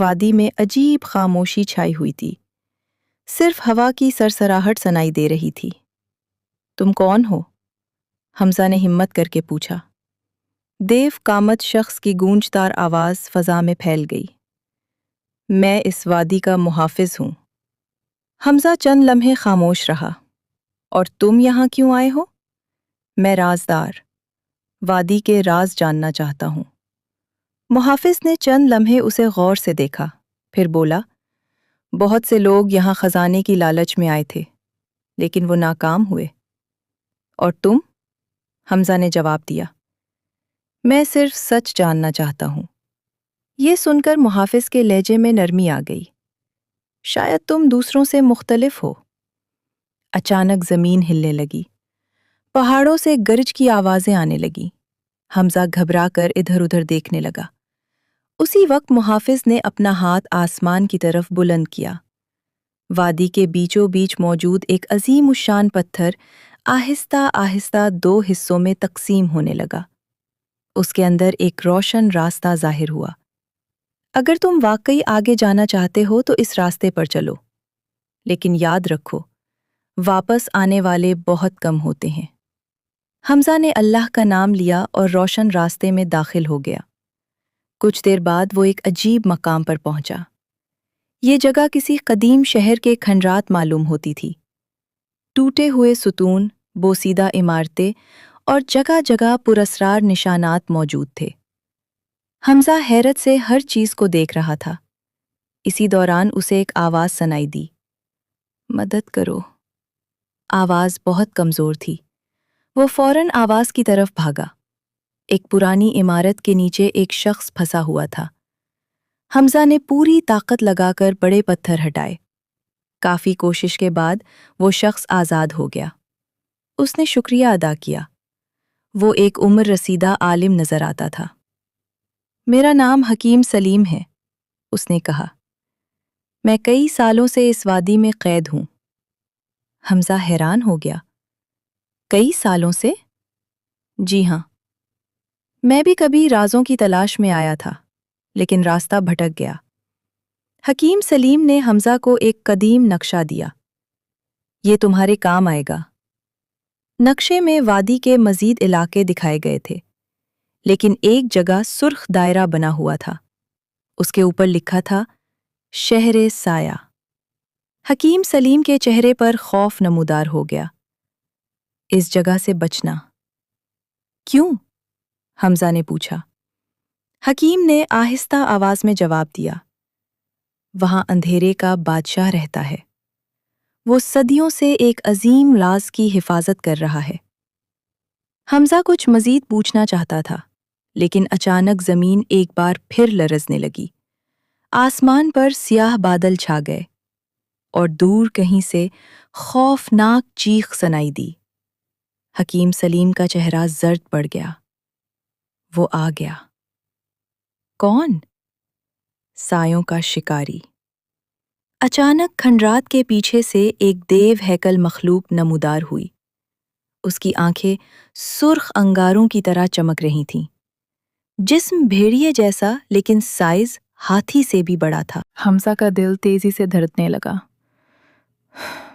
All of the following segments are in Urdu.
وادی میں عجیب خاموشی چھائی ہوئی تھی، صرف ہوا کی سرسراہٹ سنائی دے رہی تھی۔ تم کون ہو؟ حمزہ نے ہمت کر کے پوچھا۔ دیو کامت شخص کی گونجدار آواز فضا میں پھیل گئی۔ میں اس وادی کا محافظ ہوں۔ حمزہ چند لمحے خاموش رہا۔ اور تم یہاں کیوں آئے ہو؟ میں رازدار، وادی کے راز جاننا چاہتا ہوں۔ محافظ نے چند لمحے اسے غور سے دیکھا، پھر بولا، بہت سے لوگ یہاں خزانے کی لالچ میں آئے تھے، لیکن وہ ناکام ہوئے۔ اور تم؟ حمزہ نے جواب دیا، میں صرف سچ جاننا چاہتا ہوں۔ یہ سن کر محافظ کے لہجے میں نرمی آ گئی۔ شاید تم دوسروں سے مختلف ہو۔ اچانک زمین ہلنے لگی، پہاڑوں سے گرج کی آوازیں آنے لگیں۔ حمزہ گھبرا کر ادھر ادھر دیکھنے لگا۔ اسی وقت محافظ نے اپنا ہاتھ آسمان کی طرف بلند کیا۔ وادی کے بیچوں بیچ موجود ایک عظیم الشان پتھر آہستہ آہستہ 2 حصوں میں تقسیم ہونے لگا۔ اس کے اندر ایک روشن راستہ ظاہر ہوا۔ اگر تم واقعی آگے جانا چاہتے ہو تو اس راستے پر چلو، لیکن یاد رکھو، واپس آنے والے بہت کم ہوتے ہیں۔ حمزہ نے اللہ کا نام لیا اور روشن راستے میں داخل ہو گیا۔ کچھ دیر بعد وہ ایک عجیب مقام پر پہنچا۔ یہ جگہ کسی قدیم شہر کے کھنڈرات معلوم ہوتی تھی۔ ٹوٹے ہوئے ستون، بوسیدہ عمارتیں اور جگہ جگہ پراسرار نشانات موجود تھے۔ حمزہ حیرت سے ہر چیز کو دیکھ رہا تھا۔ اسی دوران اسے ایک آواز سنائی دی، مدد کرو۔ آواز بہت کمزور تھی۔ وہ فوراً آواز کی طرف بھاگا۔ ایک پرانی عمارت کے نیچے ایک شخص پھنسا ہوا تھا۔ حمزہ نے پوری طاقت لگا کر بڑے پتھر ہٹائے۔ کافی کوشش کے بعد وہ شخص آزاد ہو گیا۔ اس نے شکریہ ادا کیا۔ وہ ایک عمر رسیدہ عالم نظر آتا تھا۔ میرا نام حکیم سلیم ہے، اس نے کہا۔ میں کئی سالوں سے اس وادی میں قید ہوں۔ حمزہ حیران ہو گیا۔ کئی سالوں سے؟ جی ہاں۔ میں بھی کبھی رازوں کی تلاش میں آیا تھا، لیکن راستہ بھٹک گیا۔ حکیم سلیم نے حمزہ کو ایک قدیم نقشہ دیا۔ یہ تمہارے کام آئے گا۔ نقشے میں وادی کے مزید علاقے دکھائے گئے تھے، لیکن ایک جگہ سرخ دائرہ بنا ہوا تھا۔ اس کے اوپر لکھا تھا، شہر سایہ۔ حکیم سلیم کے چہرے پر خوف نمودار ہو گیا۔ اس جگہ سے بچنا۔ کیوں؟ حمزہ نے پوچھا۔ حکیم نے آہستہ آواز میں جواب دیا، وہاں اندھیرے کا بادشاہ رہتا ہے۔ وہ صدیوں سے ایک عظیم راز کی حفاظت کر رہا ہے۔ حمزہ کچھ مزید پوچھنا چاہتا تھا، لیکن اچانک زمین ایک بار پھر لرزنے لگی۔ آسمان پر سیاہ بادل چھا گئے اور دور کہیں سے خوفناک چیخ سنائی دی۔ حکیم سلیم کا چہرہ زرد پڑ گیا۔ وہ آ گیا۔ کون؟ سایوں کا شکاری۔ اچانک کھنڈرات کے پیچھے سے ایک دیو ہیکل مخلوق نمودار ہوئی۔ اس کی آنکھیں سرخ انگاروں کی طرح چمک رہی تھیں۔ جسم بھیڑیے جیسا، لیکن سائز ہاتھی سے بھی بڑا تھا۔ حمزہ کا دل تیزی سے دھڑکنے لگا۔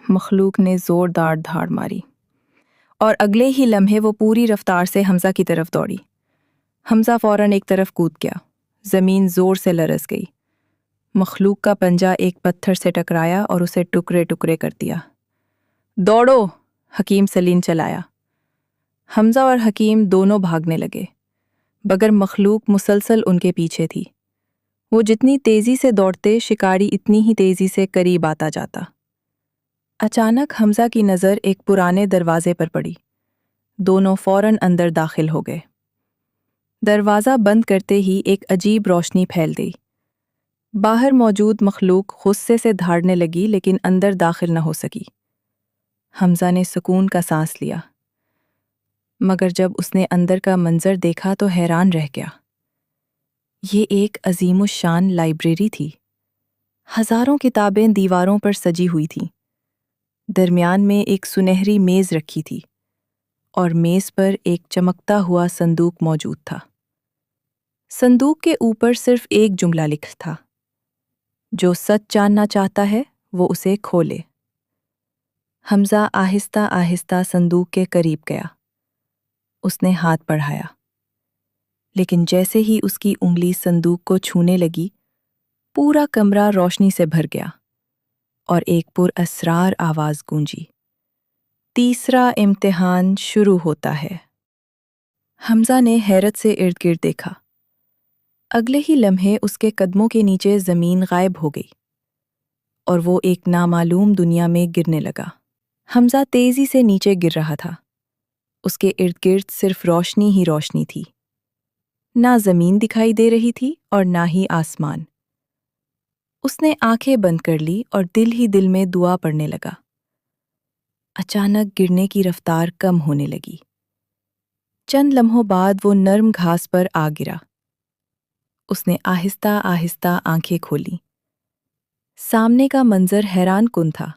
مخلوق نے زوردار دھاڑ ماری اور اگلے ہی لمحے وہ پوری رفتار سے حمزہ کی طرف دوڑی۔ حمزہ فوراً ایک طرف کود گیا۔ زمین زور سے لرز گئی۔ مخلوق کا پنجہ ایک پتھر سے ٹکرایا اور اسے ٹکڑے ٹکڑے کر دیا۔ دوڑو! حکیم سلیم چلایا۔ حمزہ اور حکیم دونوں بھاگنے لگے، مگر مخلوق مسلسل ان کے پیچھے تھی۔ وہ جتنی تیزی سے دوڑتے، شکاری اتنی ہی تیزی سے قریب آتا جاتا۔ اچانک حمزہ کی نظر ایک پرانے دروازے پر پڑی۔ دونوں فوراً اندر داخل ہو گئے۔ دروازہ بند کرتے ہی ایک عجیب روشنی پھیل گئی۔ باہر موجود مخلوق غصے سے دھاڑنے لگی، لیکن اندر داخل نہ ہو سکی۔ حمزہ نے سکون کا سانس لیا، مگر جب اس نے اندر کا منظر دیکھا تو حیران رہ گیا۔ یہ ایک عظیم الشان لائبریری تھی۔ ہزاروں کتابیں دیواروں پر سجی ہوئی تھیں۔ درمیان میں ایک سنہری میز رکھی تھی اور میز پر ایک چمکتا ہوا صندوق موجود تھا۔ صندوق کے اوپر صرف ایک جملہ لکھا تھا، جو سچ جاننا چاہتا ہے وہ اسے کھولے۔ حمزہ آہستہ آہستہ صندوق کے قریب گیا۔ اس نے ہاتھ بڑھایا، لیکن جیسے ہی اس کی انگلی صندوق کو چھونے لگی، پورا کمرہ روشنی سے بھر گیا اور ایک پراسرار آواز گونجی، تیسرا امتحان شروع ہوتا ہے۔ حمزہ نے حیرت سے ارد گرد دیکھا۔ اگلے ہی لمحے اس کے قدموں کے نیچے زمین غائب ہو گئی اور وہ ایک نامعلوم دنیا میں گرنے لگا۔ حمزہ تیزی سے نیچے گر رہا تھا۔ اس کے ارد گرد صرف روشنی ہی روشنی تھی۔ نہ زمین دکھائی دے رہی تھی اور نہ ہی آسمان۔ اس نے آنکھیں بند کر لی اور دل ہی دل میں دعا پڑھنے لگا۔ اچانک گرنے کی رفتار کم ہونے لگی۔ چند لمحوں بعد وہ نرم گھاس پر آ گرا۔ اس نے آہستہ آہستہ آنکھیں کھولیں۔ سامنے کا منظر حیران کن تھا۔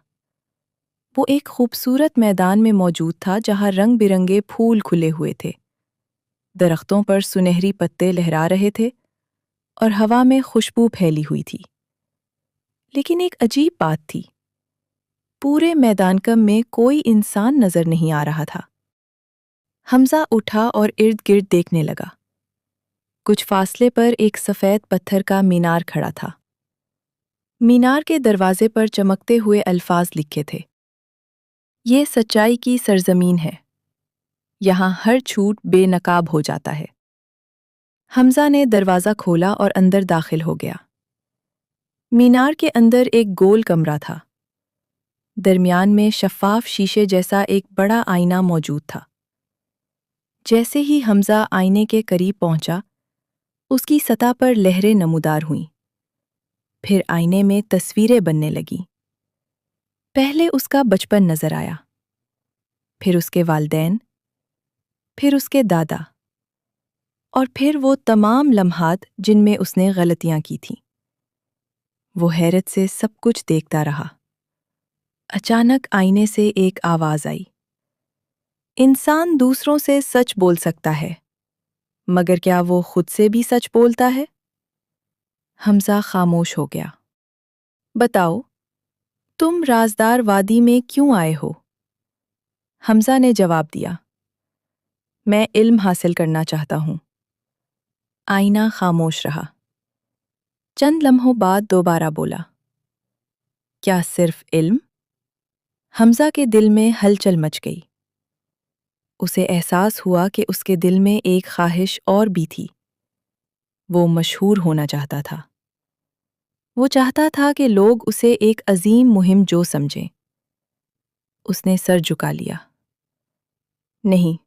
وہ ایک خوبصورت میدان میں موجود تھا جہاں رنگ برنگے پھول کھلے ہوئے تھے۔ درختوں پر سنہری پتے لہرا رہے تھے اور ہوا میں خوشبو پھیلی ہوئی تھی۔ لیکن ایک عجیب بات تھی۔ پورے میدان میں کوئی انسان نظر نہیں آ رہا تھا۔ حمزہ اٹھا اور ارد گرد دیکھنے لگا۔ کچھ فاصلے پر ایک سفید پتھر کا مینار کھڑا تھا۔ مینار کے دروازے پر چمکتے ہوئے الفاظ لکھے تھے، یہ سچائی کی سرزمین ہے، یہاں ہر جھوٹ بے نقاب ہو جاتا ہے۔ حمزہ نے دروازہ کھولا اور اندر داخل ہو گیا۔ مینار کے اندر ایک گول کمرہ تھا۔ درمیان میں شفاف شیشے جیسا ایک بڑا آئینہ موجود تھا۔ جیسے ہی حمزہ آئینے کے قریب پہنچا، اس کی سطح پر لہریں نمودار ہوئیں۔ پھر آئینے میں تصویریں بننے لگیں۔ پہلے اس کا بچپن نظر آیا، پھر اس کے والدین، پھر اس کے دادا، اور پھر وہ تمام لمحات جن میں اس نے غلطیاں کی تھیں۔ وہ حیرت سے سب کچھ دیکھتا رہا۔ اچانک آئینے سے ایک آواز آئی، انسان دوسروں سے سچ بول سکتا ہے، مگر کیا وہ خود سے بھی سچ بولتا ہے؟ حمزہ خاموش ہو گیا۔ بتاؤ، تم رازدار وادی میں کیوں آئے ہو؟ حمزہ نے جواب دیا، میں علم حاصل کرنا چاہتا ہوں۔ آئینہ خاموش رہا۔ چند لمحوں بعد دوبارہ بولا، کیا صرف علم؟ حمزہ کے دل میں ہلچل مچ گئی۔ اسے احساس ہوا کہ اس کے دل میں ایک خواہش اور بھی تھی۔ وہ مشہور ہونا چاہتا تھا۔ وہ چاہتا تھا کہ لوگ اسے ایک عظیم مہم جو سمجھیں۔ اس نے سر جھکا لیا۔ نہیں،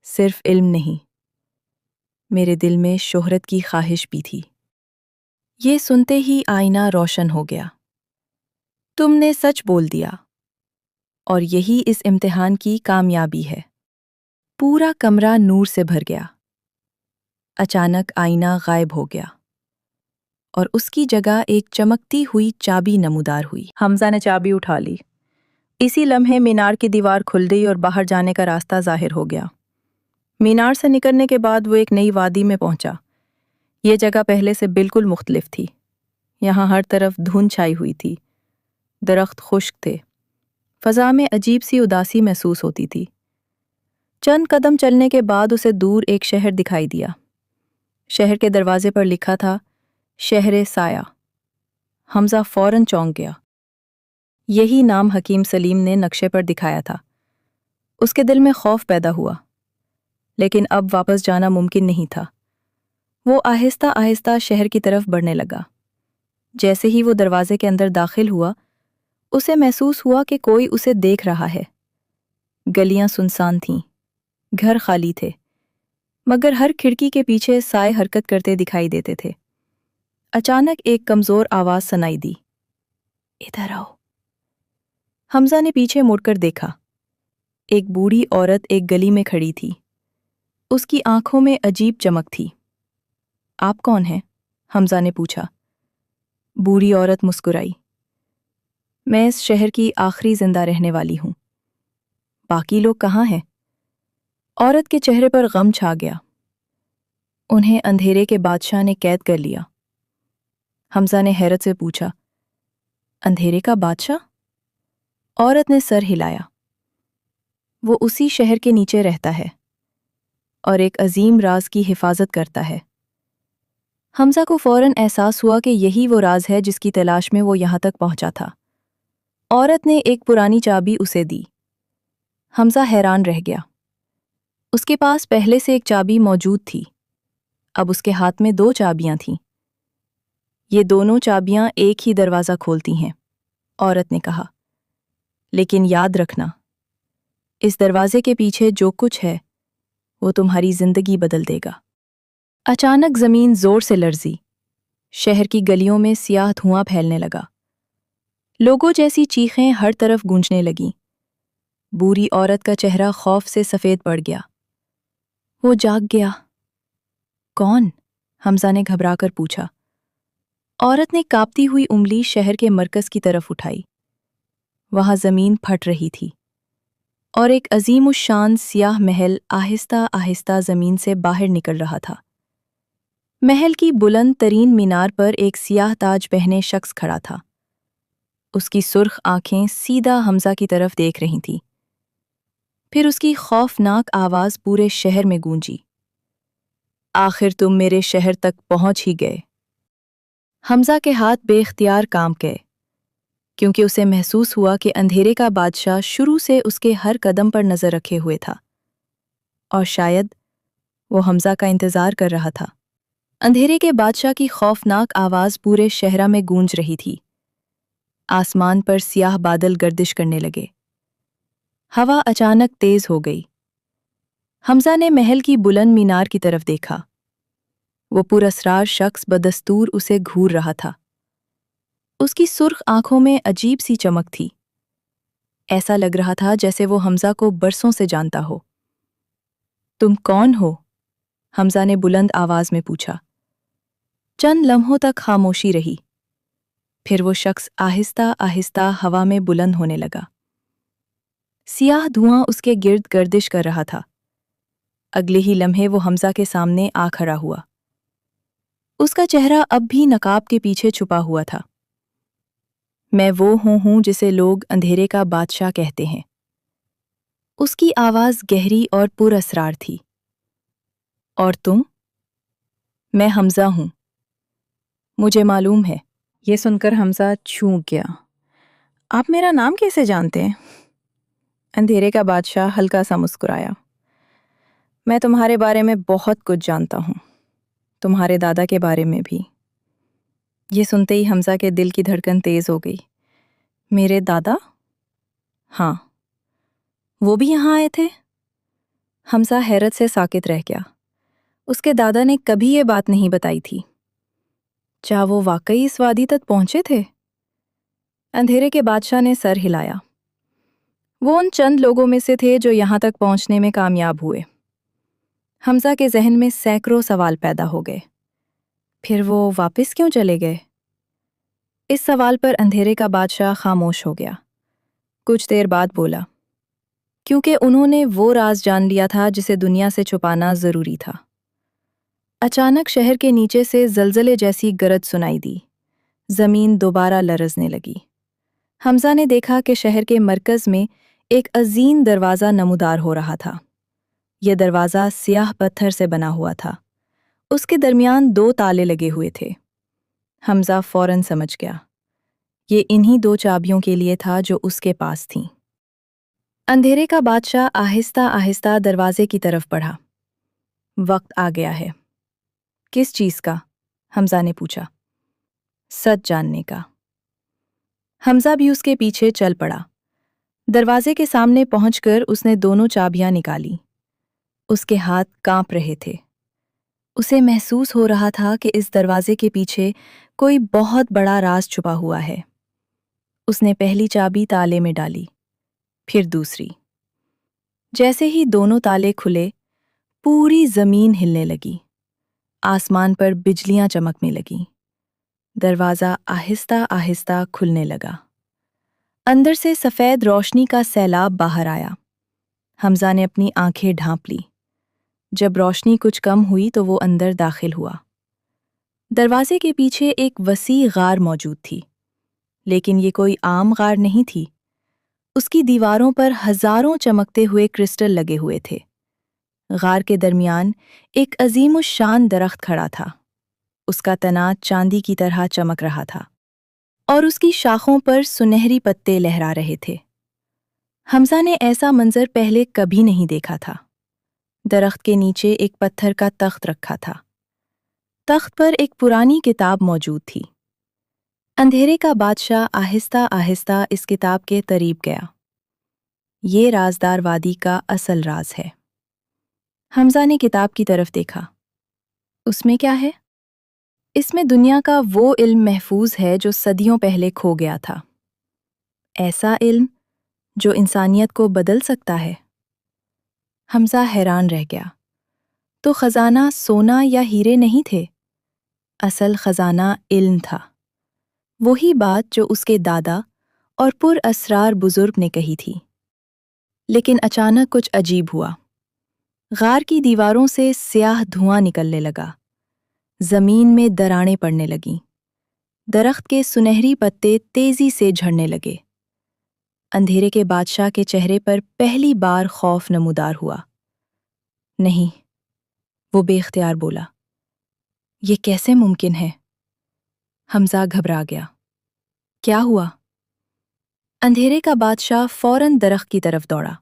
صرف علم نہیں، میرے دل میں شہرت کی خواہش بھی تھی۔ یہ سنتے ہی آئینہ روشن ہو گیا۔ تم نے سچ بول دیا، اور یہی اس امتحان کی کامیابی ہے۔ پورا کمرہ نور سے بھر گیا۔ اچانک آئینہ غائب ہو گیا اور اس کی جگہ ایک چمکتی ہوئی چابی نمودار ہوئی۔ حمزہ نے چابی اٹھا لی۔ اسی لمحے مینار کی دیوار کھل گئی اور باہر جانے کا راستہ ظاہر ہو گیا۔ مینار سے نکلنے کے بعد وہ ایک نئی وادی میں پہنچا۔ یہ جگہ پہلے سے بالکل مختلف تھی۔ یہاں ہر طرف دھند چھائی ہوئی تھی، درخت خشک تھے، فضا میں عجیب سی اداسی محسوس ہوتی تھی۔ چند قدم چلنے کے بعد اسے دور ایک شہر دکھائی دیا۔ شہر کے دروازے پر لکھا تھا، شہر سایہ۔ حمزہ فوراً چونک گیا۔ یہی نام حکیم سلیم نے نقشے پر دکھایا تھا۔ اس کے دل میں خوف پیدا ہوا، لیکن اب واپس جانا ممکن نہیں تھا۔ وہ آہستہ آہستہ شہر کی طرف بڑھنے لگا۔ جیسے ہی وہ دروازے کے اندر داخل ہوا، اسے محسوس ہوا کہ کوئی اسے دیکھ رہا ہے۔ گلیاں سنسان تھیں، گھر خالی تھے، مگر ہر کھڑکی کے پیچھے سائے حرکت کرتے دکھائی دیتے تھے۔ اچانک ایک کمزور آواز سنائی دی، ادھر آؤ۔ حمزہ نے پیچھے مڑ کر دیکھا۔ ایک بوڑھی عورت ایک گلی میں کھڑی تھی۔ اس کی آنکھوں میں عجیب چمک تھی۔ آپ کون ہیں؟ حمزہ نے پوچھا۔ بوڑھی عورت مسکرائی، میں اس شہر کی آخری زندہ رہنے والی ہوں۔ باقی لوگ کہاں ہیں؟ عورت کے چہرے پر غم چھا گیا۔ انہیں اندھیرے کے بادشاہ نے قید کر لیا۔ حمزہ نے حیرت سے پوچھا، اندھیرے کا بادشاہ؟ عورت نے سر ہلایا۔ وہ اسی شہر کے نیچے رہتا ہے اور ایک عظیم راز کی حفاظت کرتا ہے۔ حمزہ کو فوراً احساس ہوا کہ یہی وہ راز ہے جس کی تلاش میں وہ یہاں تک پہنچا تھا۔ عورت نے ایک پرانی چابی اسے دی۔ حمزہ حیران رہ گیا۔ اس کے پاس پہلے سے ایک چابی موجود تھی، اب اس کے ہاتھ میں 2 چابیاں تھیں۔ یہ دونوں چابیاں ایک ہی دروازہ کھولتی ہیں، عورت نے کہا، لیکن یاد رکھنا، اس دروازے کے پیچھے جو کچھ ہے وہ تمہاری زندگی بدل دے گا۔ اچانک زمین زور سے لرزی، شہر کی گلیوں میں سیاہ دھواں پھیلنے لگا، لوگوں جیسی چیخیں ہر طرف گونجنے لگیں۔ بوڑھی عورت کا چہرہ خوف سے سفید پڑ گیا۔ وہ جاگ گیا۔ کون؟ حمزہ نے گھبرا کر پوچھا۔ عورت نے کانپتی ہوئی انگلی شہر کے مرکز کی طرف اٹھائی۔ وہاں زمین پھٹ رہی تھی اور ایک عظیم الشان سیاہ محل آہستہ آہستہ زمین سے باہر نکل رہا تھا۔ محل کی بلند ترین مینار پر ایک سیاہ تاج پہنے شخص کھڑا تھا۔ اس کی سرخ آنکھیں سیدھا حمزہ کی طرف دیکھ رہی تھیں۔ پھر اس کی خوفناک آواز پورے شہر میں گونجی، آخر تم میرے شہر تک پہنچ ہی گئے۔ حمزہ کے ہاتھ بے اختیار کانپ گئے، کیونکہ اسے محسوس ہوا کہ اندھیرے کا بادشاہ شروع سے اس کے ہر قدم پر نظر رکھے ہوئے تھا، اور شاید وہ حمزہ کا انتظار کر رہا تھا۔ اندھیرے کے بادشاہ کی خوفناک آواز پورے شہر میں گونج رہی تھی۔ آسمان پر سیاہ بادل گردش کرنے لگے۔ ہوا اچانک تیز ہو گئی۔ حمزہ نے محل کی بلند مینار کی طرف دیکھا۔ وہ پراسرار شخص بدستور اسے گھور رہا تھا۔ اس کی سرخ آنکھوں میں عجیب سی چمک تھی۔ ایسا لگ رہا تھا جیسے وہ حمزہ کو برسوں سے جانتا ہو۔ تم کون ہو؟ حمزہ نے بلند آواز میں پوچھا۔ چند لمحوں تک خاموشی رہی، پھر وہ شخص آہستہ آہستہ ہوا میں بلند ہونے لگا۔ سیاہ دھواں اس کے گرد گردش کر رہا تھا۔ اگلے ہی لمحے وہ حمزہ کے سامنے آ کھڑا ہوا۔ اس کا چہرہ اب بھی نقاب کے پیچھے چھپا ہوا تھا۔ میں وہ ہوں جسے لوگ اندھیرے کا بادشاہ کہتے ہیں۔ اس کی آواز گہری اور پر اسرار تھی۔ اور تم؟ میں حمزہ ہوں، مجھے معلوم ہے۔ یہ سن کر حمزہ چونک گیا۔ آپ میرا نام کیسے جانتے ہیں؟ اندھیرے کا بادشاہ ہلکا سا مسکرایا۔ میں تمہارے بارے میں بہت کچھ جانتا ہوں، تمہارے دادا کے بارے میں بھی۔ یہ سنتے ہی حمزہ کے دل کی دھڑکن تیز ہو گئی۔ میرے دادا؟ ہاں، وہ بھی یہاں آئے تھے؟ حمزہ حیرت سے ساکت رہ گیا۔ اس کے دادا نے کبھی یہ بات نہیں بتائی تھی۔ کیا وہ واقعی اس وادی تک پہنچے تھے؟ اندھیرے کے بادشاہ نے سر ہلایا۔ وہ ان چند لوگوں میں سے تھے جو یہاں تک پہنچنے میں کامیاب ہوئے۔ حمزہ کے ذہن میں سینکڑوں سوال پیدا ہو گئے۔ پھر وہ واپس کیوں چلے گئے؟ اس سوال پر اندھیرے کا بادشاہ خاموش ہو گیا۔ کچھ دیر بعد بولا، کیونکہ انہوں نے وہ راز جان لیا تھا جسے دنیا سے چھپانا ضروری تھا۔ اچانک شہر کے نیچے سے زلزلے جیسی گرج سنائی دی۔ زمین دوبارہ لرزنے لگی۔ حمزہ نے دیکھا کہ شہر کے مرکز میں ایک عظیم دروازہ نمودار ہو رہا تھا۔ یہ دروازہ سیاہ پتھر سے بنا ہوا تھا۔ اس کے درمیان 2 تالے لگے ہوئے تھے۔ حمزہ فوراً سمجھ گیا۔ یہ انہی 2 چابیوں کے لیے تھا جو اس کے پاس تھیں۔ اندھیرے کا بادشاہ آہستہ آہستہ دروازے کی طرف بڑھا۔ وقت آ گیا ہے۔ کس چیز کا؟ حمزہ نے پوچھا۔ سچ جاننے کا۔ حمزہ بھی اس کے پیچھے چل پڑا۔ دروازے کے سامنے پہنچ کر اس نے دونوں چابیاں نکالی۔ اس کے ہاتھ کانپ رہے تھے۔ اسے محسوس ہو رہا تھا کہ اس دروازے کے پیچھے کوئی بہت بڑا راز چھپا ہوا ہے۔ اس نے پہلی چابی تالے میں ڈالی، پھر دوسری۔ جیسے ہی دونوں تالے کھلے، پوری زمین ہلنے لگی۔ آسمان پر بجلیاں چمکنے لگیں۔ دروازہ آہستہ آہستہ کھلنے لگا۔ اندر سے سفید روشنی کا سیلاب باہر آیا۔ حمزہ نے اپنی آنکھیں ڈھانپ لی۔ جب روشنی کچھ کم ہوئی تو وہ اندر داخل ہوا۔ دروازے کے پیچھے ایک وسیع غار موجود تھی، لیکن یہ کوئی عام غار نہیں تھی۔ اس کی دیواروں پر ہزاروں چمکتے ہوئے کرسٹل لگے ہوئے تھے۔ غار کے درمیان ایک عظیم الشان درخت کھڑا تھا۔ اس کا تنا چاندی کی طرح چمک رہا تھا اور اس کی شاخوں پر سنہری پتے لہرا رہے تھے۔ حمزہ نے ایسا منظر پہلے کبھی نہیں دیکھا تھا۔ درخت کے نیچے ایک پتھر کا تخت رکھا تھا۔ تخت پر ایک پرانی کتاب موجود تھی۔ اندھیرے کا بادشاہ آہستہ آہستہ اس کتاب کے قریب گیا۔ یہ رازدار وادی کا اصل راز ہے۔ حمزہ نے کتاب کی طرف دیکھا۔ اس میں کیا ہے؟ اس میں دنیا کا وہ علم محفوظ ہے جو صدیوں پہلے کھو گیا تھا۔ ایسا علم جو انسانیت کو بدل سکتا ہے۔ حمزہ حیران رہ گیا۔ تو خزانہ سونا یا ہیرے نہیں تھے، اصل خزانہ علم تھا۔ وہی بات جو اس کے دادا اور پر اسرار بزرگ نے کہی تھی۔ لیکن اچانک کچھ عجیب ہوا۔ غار کی دیواروں سے سیاہ دھواں نکلنے لگا۔ زمین میں دراڑیں پڑنے لگیں۔ درخت کے سنہری پتے تیزی سے جھڑنے لگے۔ اندھیرے کے بادشاہ کے چہرے پر پہلی بار خوف نمودار ہوا۔ نہیں، وہ بے اختیار بولا، یہ کیسے ممکن ہے؟ حمزہ گھبرا گیا۔ کیا ہوا؟ اندھیرے کا بادشاہ فوراً درخت کی طرف دوڑا۔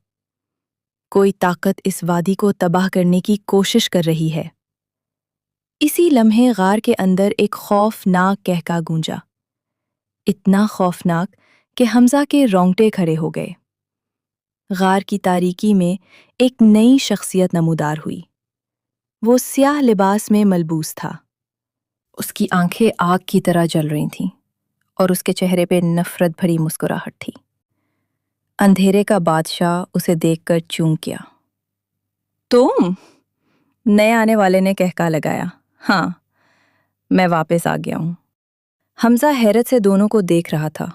کوئی طاقت اس وادی کو تباہ کرنے کی کوشش کر رہی ہے۔ اسی لمحے غار کے اندر ایک خوفناک قہقہ گونجا، اتنا خوفناک کہ حمزہ کے رونگٹے کھڑے ہو گئے۔ غار کی تاریکی میں ایک نئی شخصیت نمودار ہوئی۔ وہ سیاہ لباس میں ملبوس تھا۔ اس کی آنکھیں آگ کی طرح جل رہی تھیں اور اس کے چہرے پہ نفرت بھری مسکراہٹ تھی۔ اندھیرے کا بادشاہ اسے دیکھ کر چونک گیا۔ تم؟ نئے آنے والے نے قہقہ لگایا۔ ہاں، میں واپس آ گیا ہوں۔ حمزہ حیرت سے دونوں کو دیکھ رہا تھا۔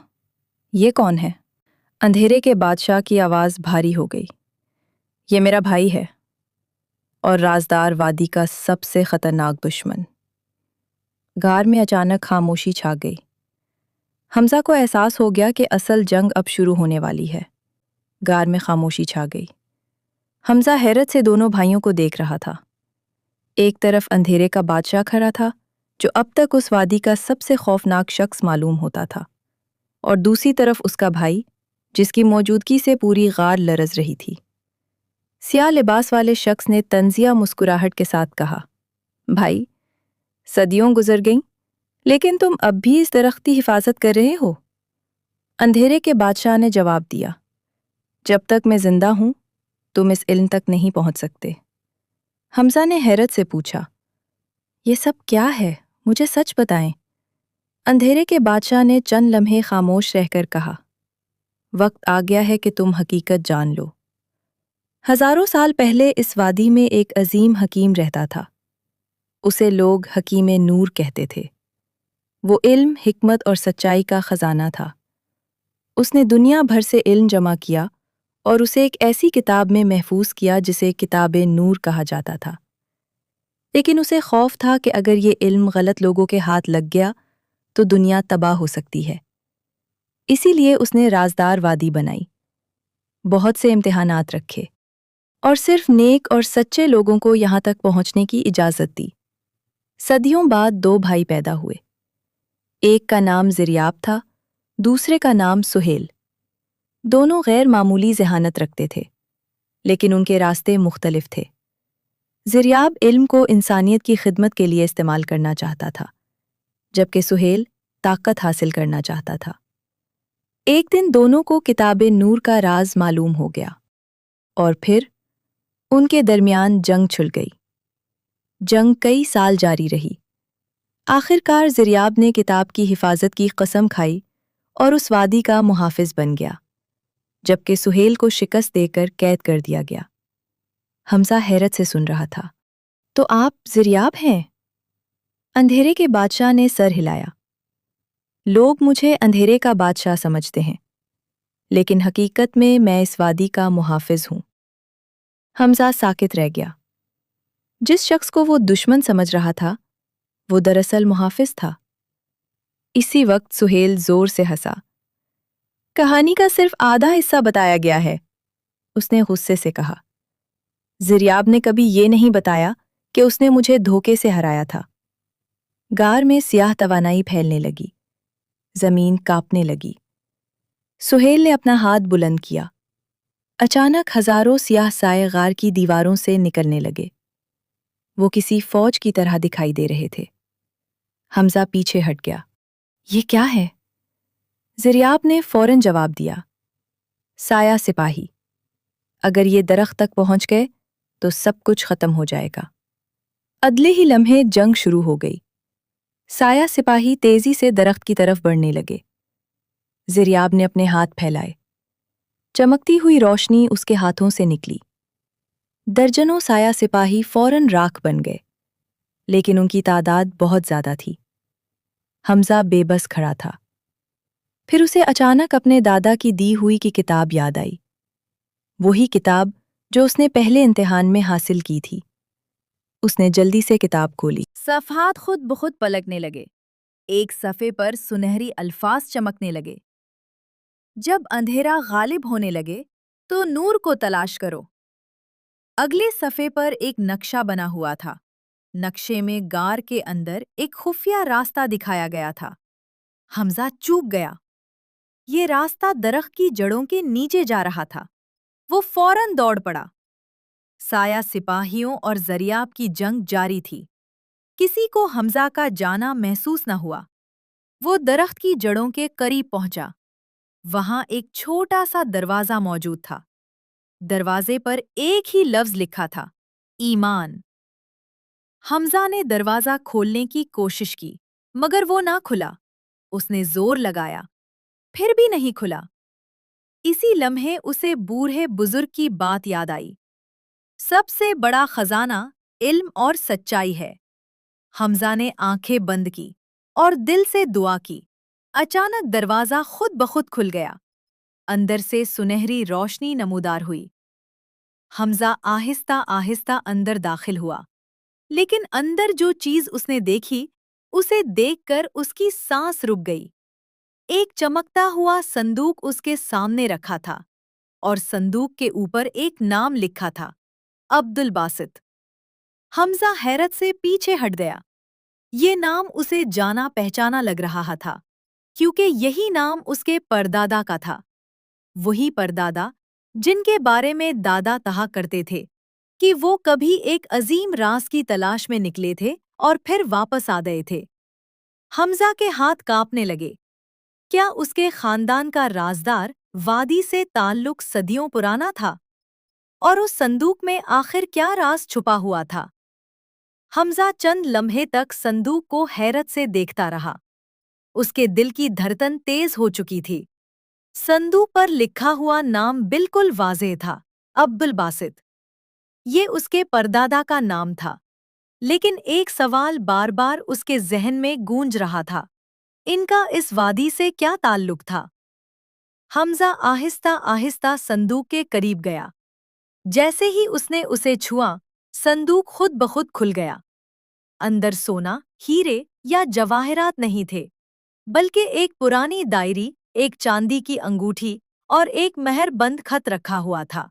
یہ کون ہے؟ اندھیرے کے بادشاہ کی آواز بھاری ہو گئی۔ یہ میرا بھائی ہے اور رازدار وادی کا سب سے خطرناک دشمن۔ غار میں اچانک خاموشی چھا گئی۔ حمزہ کو احساس ہو گیا کہ اصل جنگ اب شروع ہونے والی ہے۔ غار میں خاموشی چھا گئی۔ حمزہ حیرت سے دونوں بھائیوں کو دیکھ رہا تھا۔ ایک طرف اندھیرے کا بادشاہ کھڑا تھا، جو اب تک اس وادی کا سب سے خوفناک شخص معلوم ہوتا تھا، اور دوسری طرف اس کا بھائی، جس کی موجودگی سے پوری غار لرز رہی تھی۔ سیاہ لباس والے شخص نے طنزیہ مسکراہٹ کے ساتھ کہا، بھائی، صدیوں گزر گئیں، لیکن تم اب بھی اس درخت کی حفاظت کر رہے ہو؟ اندھیرے کے بادشاہ نے جواب دیا، جب تک میں زندہ ہوں، تم اس علم تک نہیں پہنچ سکتے۔ حمزہ نے حیرت سے پوچھا، یہ سب کیا ہے؟ مجھے سچ بتائیں۔ اندھیرے کے بادشاہ نے چند لمحے خاموش رہ کر کہا، وقت آ گیا ہے کہ تم حقیقت جان لو۔ ہزاروں سال پہلے اس وادی میں ایک عظیم حکیم رہتا تھا۔ اسے لوگ حکیم نور کہتے تھے۔ وہ علم، حکمت اور سچائی کا خزانہ تھا۔ اس نے دنیا بھر سے علم جمع کیا اور اسے ایک ایسی کتاب میں محفوظ کیا جسے کتاب نور کہا جاتا تھا۔ لیکن اسے خوف تھا کہ اگر یہ علم غلط لوگوں کے ہاتھ لگ گیا تو دنیا تباہ ہو سکتی ہے۔ اسی لیے اس نے رازدار وادی بنائی، بہت سے امتحانات رکھے، اور صرف نیک اور سچے لوگوں کو یہاں تک پہنچنے کی اجازت دی۔ صدیوں بعد دو بھائی پیدا ہوئے۔ ایک کا نام زریاب تھا، دوسرے کا نام سہیل۔ دونوں غیر معمولی ذہانت رکھتے تھے، لیکن ان کے راستے مختلف تھے۔ زریاب علم کو انسانیت کی خدمت کے لیے استعمال کرنا چاہتا تھا، جبکہ سہیل طاقت حاصل کرنا چاہتا تھا۔ ایک دن دونوں کو کتاب نور کا راز معلوم ہو گیا، اور پھر ان کے درمیان جنگ چھڑ گئی۔ جنگ کئی سال جاری رہی۔ آخرکار زریاب نے کتاب کی حفاظت کی قسم کھائی اور اس وادی کا محافظ بن گیا، جبکہ سہیل کو شکست دے کر قید کر دیا گیا۔ حمزہ حیرت سے سن رہا تھا۔ تو آپ زریاب ہیں؟ اندھیرے کے بادشاہ نے سر ہلایا۔ لوگ مجھے اندھیرے کا بادشاہ سمجھتے ہیں، لیکن حقیقت میں اس وادی کا محافظ ہوں۔ حمزہ ساکت رہ گیا۔ جس شخص کو وہ دشمن سمجھ رہا تھا، وہ دراصل محافظ تھا۔ اسی وقت سہیل زور سے ہنسا۔ کہانی کا صرف آدھا حصہ بتایا گیا ہے، اس نے غصے سے کہا۔ زریاب نے کبھی یہ نہیں بتایا کہ اس نے مجھے دھوکے سے ہرایا تھا۔ غار میں سیاہ توانائی پھیلنے لگی، زمین کانپنے لگی۔ سہیل نے اپنا ہاتھ بلند کیا۔ اچانک ہزاروں سیاہ سائے غار کی دیواروں سے نکلنے لگے۔ وہ کسی فوج کی طرح دکھائی دے رہے تھے۔ حمزہ پیچھے ہٹ گیا۔ یہ کیا ہے؟ زریاب نے فوراً جواب دیا۔ سایہ سپاہی۔ اگر یہ درخت تک پہنچ گئے تو سب کچھ ختم ہو جائے گا۔ اگلے ہی لمحے جنگ شروع ہو گئی۔ سایہ سپاہی تیزی سے درخت کی طرف بڑھنے لگے۔ زریاب نے اپنے ہاتھ پھیلائے۔ چمکتی ہوئی روشنی اس کے ہاتھوں سے نکلی۔ درجنوں سایہ سپاہی فوراً راکھ بن گئے، لیکن ان کی تعداد بہت زیادہ تھی۔ حمزہ بے بس کھڑا تھا۔ پھر اسے اچانک اپنے دادا کی دی ہوئی کی کتاب یاد آئی، وہی کتاب جو اس نے پہلے امتحان میں حاصل کی تھی۔ اس نے جلدی سے کتاب کھولی۔ صفحات خود بخود پلٹنے لگے۔ ایک صفحے پر سنہری الفاظ چمکنے لگے۔ جب اندھیرا غالب ہونے لگے تو نور کو تلاش کرو۔ اگلے صفحے پر ایک نقشہ بنا ہوا تھا۔ نقشے میں غار کے اندر ایک خفیہ راستہ دکھایا گیا تھا۔ حمزہ چوک گیا۔ یہ راستہ درخت کی جڑوں کے نیچے جا رہا تھا۔ وہ فوراً دوڑ پڑا۔ سایہ سپاہیوں اور زریاب کی جنگ جاری تھی۔ کسی کو حمزہ کا جانا محسوس نہ ہوا۔ وہ درخت کی جڑوں کے قریب پہنچا۔ وہاں ایک چھوٹا سا دروازہ موجود تھا۔ دروازے پر ایک ہی لفظ لکھا تھا، ایمان۔ حمزہ نے دروازہ کھولنے کی کوشش کی، مگر وہ نہ کھلا۔ اس نے زور لگایا، پھر بھی نہیں کھلا۔ اسی لمحے اسے بوڑھے بزرگ کی بات یاد آئی، سب سے بڑا خزانہ علم اور سچائی ہے۔ حمزہ نے آنکھیں بند کی اور دل سے دعا کی۔ اچانک دروازہ خود بخود کھل گیا۔ اندر سے سنہری روشنی نمودار ہوئی۔ حمزہ آہستہ آہستہ اندر داخل ہوا، لیکن اندر جو چیز اس نے دیکھی، اسے دیکھ کر اس کی سانس رک گئی۔ ایک چمکتا ہوا صندوق اس کے سامنے رکھا تھا، اور صندوق کے اوپر ایک نام لکھا تھا، عبدالباسط۔ حمزہ حیرت سے پیچھے ہٹ گیا۔ یہ نام اسے جانا پہچانا لگ رہا تھا، کیونکہ یہی نام اس کے پردادا کا تھا۔ وہی پردادا جن کے بارے میں دادا کہا کرتے تھے کہ وہ کبھی ایک عظیم راز کی تلاش میں نکلے تھے اور پھر واپس آ گئے تھے۔ حمزہ کے ہاتھ کانپنے لگے۔ کیا اس کے خاندان کا رازدار وادی سے تعلق صدیوں پرانا تھا؟ اور اس صندوق میں آخر کیا راز چھپا ہوا تھا؟ حمزہ چند لمحے تک صندوق کو حیرت سے دیکھتا رہا۔ اس کے دل کی دھڑکن تیز ہو چکی تھی۔ صندوق پر لکھا ہوا نام بالکل واضح تھا، عبدالباسط۔ یہ اس کے پردادا کا نام تھا، لیکن ایک سوال بار بار اس کے ذہن میں گونج رہا تھا، ان کا اس وادی سے کیا تعلق تھا؟ حمزہ آہستہ آہستہ صندوق کے قریب گیا۔ جیسے ہی اس نے اسے چھوا، صندوق خود بخود کھل گیا۔ اندر سونا، ہیرے یا جواہرات نہیں تھے، بلکہ ایک پرانی ڈائری، ایک چاندی کی انگوٹھی اور ایک مہر بند خط رکھا ہوا تھا۔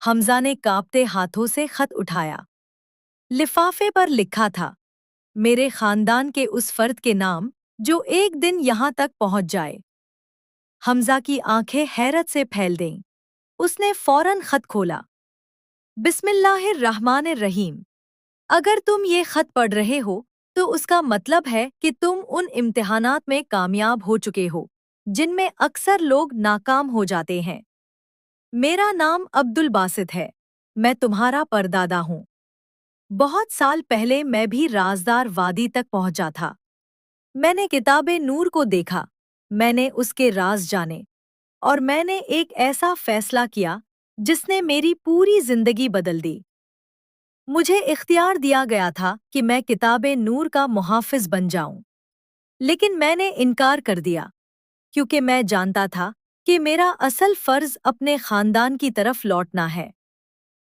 حمزہ نے کانپتے ہاتھوں سے خط اٹھایا۔ لفافے پر لکھا تھا، میرے خاندان کے اس فرد کے نام جو ایک دن یہاں تک پہنچ جائے۔ حمزہ کی آنکھیں حیرت سے پھیل گئیں۔ اس نے فوراً خط کھولا۔ بسم اللہ الرحمن الرحیم۔ اگر تم یہ خط پڑھ رہے ہو تو اس کا مطلب ہے کہ تم ان امتحانات میں کامیاب ہو چکے ہو جن میں اکثر لوگ ناکام ہو جاتے ہیں۔ میرا نام عبدالباسط ہے، میں تمہارا پردادا ہوں۔ بہت سال پہلے میں بھی رازدار وادی تک پہنچا تھا۔ میں نے کتاب نور کو دیکھا، میں نے اس کے راز جانے، اور میں نے ایک ایسا فیصلہ کیا جس نے میری پوری زندگی بدل دی۔ مجھے اختیار دیا گیا تھا کہ میں کتاب نور کا محافظ بن جاؤں، لیکن میں نے انکار کر دیا، کیونکہ میں جانتا تھا کہ میرا اصل فرض اپنے خاندان کی طرف لوٹنا ہے۔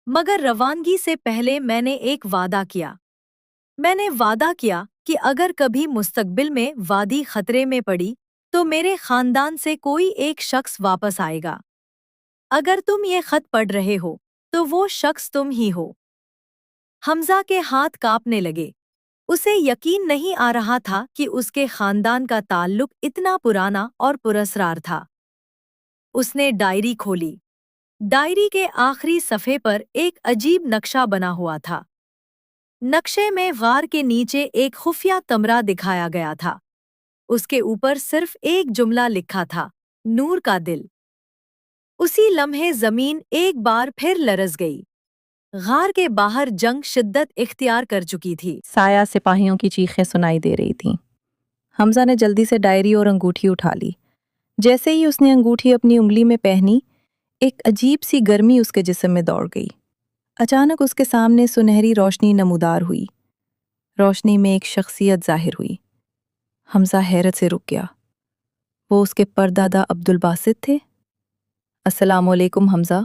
مگر روانگی سے پہلے میں نے ایک وعدہ کیا۔ میں نے وعدہ کیا کہ اگر کبھی مستقبل میں وادی خطرے میں پڑی تو میرے خاندان سے کوئی ایک شخص واپس آئے گا۔ اگر تم یہ خط پڑھ رہے ہو تو وہ شخص تم ہی ہو۔ حمزہ کے ہاتھ کانپنے لگے۔ اسے یقین نہیں آ رہا تھا کہ اس کے خاندان کا تعلق اتنا پرانا اور پراسرار تھا۔ اس نے ڈائری کھولی۔ ڈائری کے آخری صفحے پر ایک عجیب نقشہ بنا ہوا تھا۔ نقشے میں غار کے نیچے ایک خفیہ کمرہ دکھایا گیا تھا۔ اس کے اوپر صرف ایک جملہ لکھا تھا، نور کا دل۔ اسی لمحے زمین ایک بار پھر لرز گئی۔ غار کے باہر جنگ شدت اختیار کر چکی تھی۔ سایہ سپاہیوں کی چیخیں سنائی دے رہی تھیں۔ حمزہ نے جلدی سے ڈائری اور انگوٹھی اٹھا لی۔ جیسے ہی اس نے انگوٹھی اپنی انگلی میں پہنی، ایک عجیب سی گرمی اس کے جسم میں دوڑ گئی۔ اچانک اس کے سامنے سنہری روشنی نمودار ہوئی۔ روشنی میں ایک شخصیت ظاہر ہوئی۔ حمزہ حیرت سے رک گیا۔ وہ اس کے پردادا عبدالباسط تھے۔ السلام علیکم حمزہ۔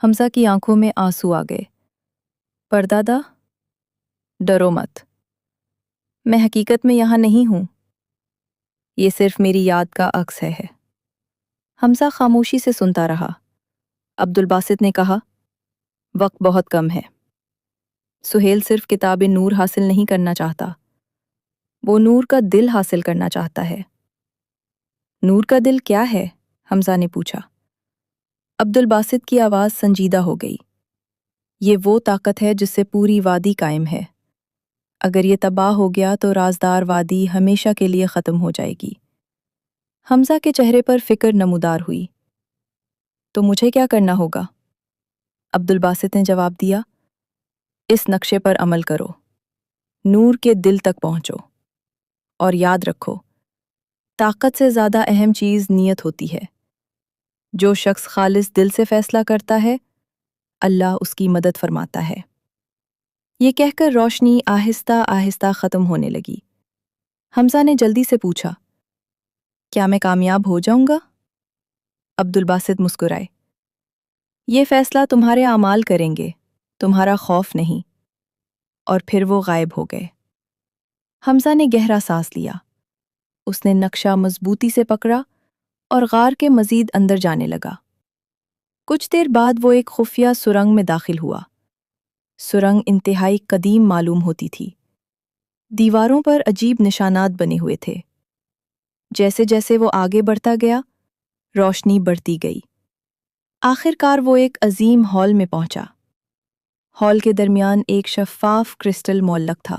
حمزہ کی آنکھوں میں آنسو آ گئے۔ پردادا، ڈرو مت، میں حقیقت میں یہاں نہیں ہوں، یہ صرف میری یاد کا عکس ہے۔ حمزہ خاموشی سے سنتا رہا۔ عبدالباسط نے کہا، وقت بہت کم ہے۔ سہیل صرف کتاب نور حاصل نہیں کرنا چاہتا، وہ نور کا دل حاصل کرنا چاہتا ہے۔ نور کا دل کیا ہے؟ حمزہ نے پوچھا۔ عبدالباسط کی آواز سنجیدہ ہو گئی۔ یہ وہ طاقت ہے جس سے پوری وادی قائم ہے۔ اگر یہ تباہ ہو گیا تو رازدار وادی ہمیشہ کے لیے ختم ہو جائے گی۔ حمزہ کے چہرے پر فکر نمودار ہوئی۔ تو مجھے کیا کرنا ہوگا؟ عبدالباسط نے جواب دیا، اس نقشے پر عمل کرو، نور کے دل تک پہنچو، اور یاد رکھو، طاقت سے زیادہ اہم چیز نیت ہوتی ہے۔ جو شخص خالص دل سے فیصلہ کرتا ہے، اللہ اس کی مدد فرماتا ہے۔ یہ کہہ کر روشنی آہستہ آہستہ ختم ہونے لگی۔ حمزہ نے جلدی سے پوچھا، کیا میں کامیاب ہو جاؤں گا؟ عبدالباسط مسکرائے، یہ فیصلہ تمہارے اعمال کریں گے، تمہارا خوف نہیں۔ اور پھر وہ غائب ہو گئے۔ حمزہ نے گہرا سانس لیا۔ اس نے نقشہ مضبوطی سے پکڑا اور غار کے مزید اندر جانے لگا۔ کچھ دیر بعد وہ ایک خفیہ سرنگ میں داخل ہوا۔ سرنگ انتہائی قدیم معلوم ہوتی تھی۔ دیواروں پر عجیب نشانات بنے ہوئے تھے۔ جیسے جیسے وہ آگے بڑھتا گیا، روشنی بڑھتی گئی۔ آخر کار وہ ایک عظیم ہال میں پہنچا۔ ہال کے درمیان ایک شفاف کرسٹل معلق تھا۔